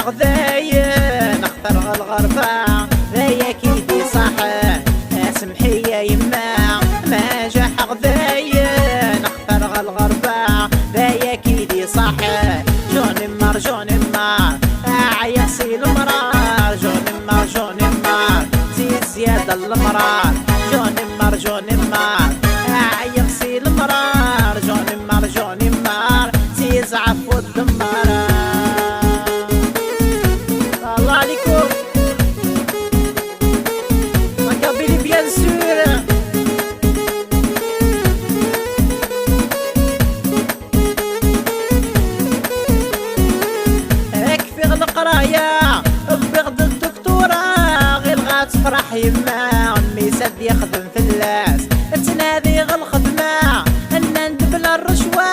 غذاين اختار الغربة ذايا كيدي صاحب اسمحي يا يما ما جاح غذاين اختار الغربة ذايا كيدي صاحب جوني مار جوني مار عيصي المرار جوني مار جوني مار زيد زيادة المرار جوني مار جوني مار عيصي المرار جوني مار جوني مار زيد عفو الدمار. الله عليكم ركبيلي بيان سور اكفي القراية بغد الدكتورة غير غاتفرح يما امي سد يخدم في اللاس تنادي الخدمة ان ندبل الرشوة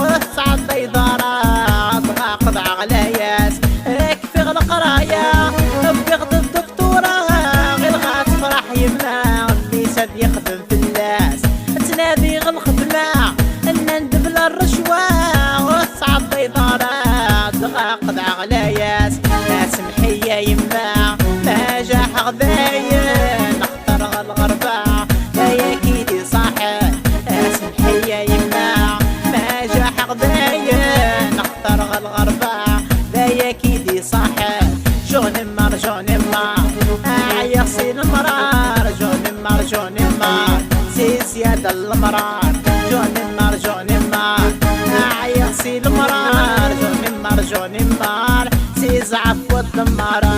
وتصعد إدارة تغاقد عغلاياس اكفي القراية بغد الدكتورة غير غاتفرح يما امي سد يخدم في اللاس تنادي الخدمة ان ندبل الرشوة وتصعد إدارة تغاقد عغلاياس اسمحي يا يما ما جاح غذاين اختار الغربة يا كيدي صاحب اسمحي يا يما ما جاح غذاين اختار الغربة يا كيدي صاحب جوني مار جوني مار عيصي المرار جوني مار جوني مار سي زيادة المرار جوني مار جوني مار عيصي المرار جوني مار جوني مار سي زعف والدمارة.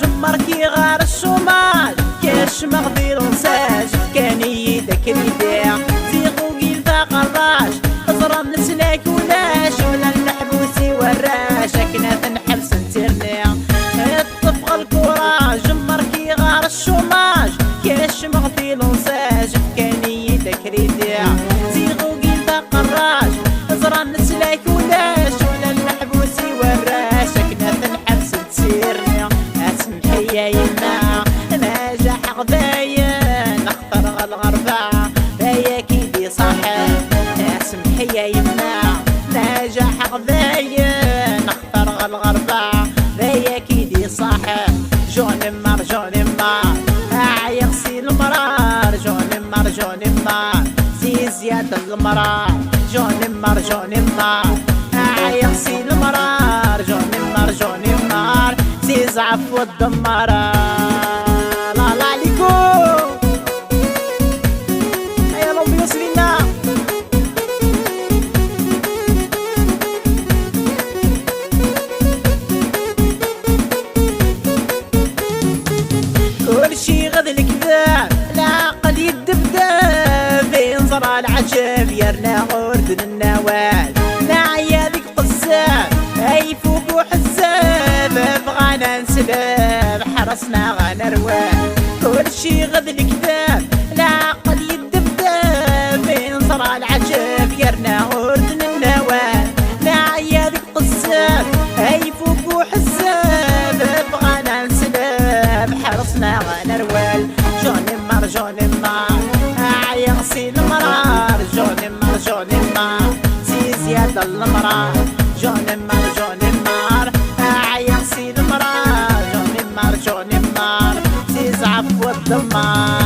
جمركي غار الشمال كاش مغدي ونساج كان يدك ريديع زيقو قيل قراش أزرم نسلاك ولاش ولا الحبوسي وراش كنا تنحبس نترنيع الطفق الكورة جمركي غار الشماج كاش مغدي ونساج كان يدك ريديع زيقو قيل قراش أزرم نسلاك ولاش ولا الحبوسي وراش كنا تنحبس نترنيع يا يما ما جاح غذاين اختار الغربة يا كيدي صاحب اسمحي يا يما ما جاح غذاين اختار الغربة يا كيدي صاحب جوني مار جوني مار عيصي المرار جوني مار جوني مار زي زيادة المرار جوني مار جوني مار عيصي المرار جوني مار جوني مار زعف والدمارة. لا لا عليكم يا ربي يوصلنا كل شي غد الكذاب العقل يدبدب ينظر العجب يرنا غردن النوال نعيا ذيك قزاب اي فوق وحزاب بغانا نسلب حرصنا غانا روان كل شي غد الكذاب العقل يدبدب ينظر العجب يرنا غردن النوال نعيا ذيك قزاب اي فوق وحزاب بغانا نسلب حرصنا غانا روان جوني مار جوني مار عيصي المرار جوني مار جوني مار زي زيادة المرار جوني مار جوني مار عيصي المرار جوني مار جوني مار زي زعف والدمار.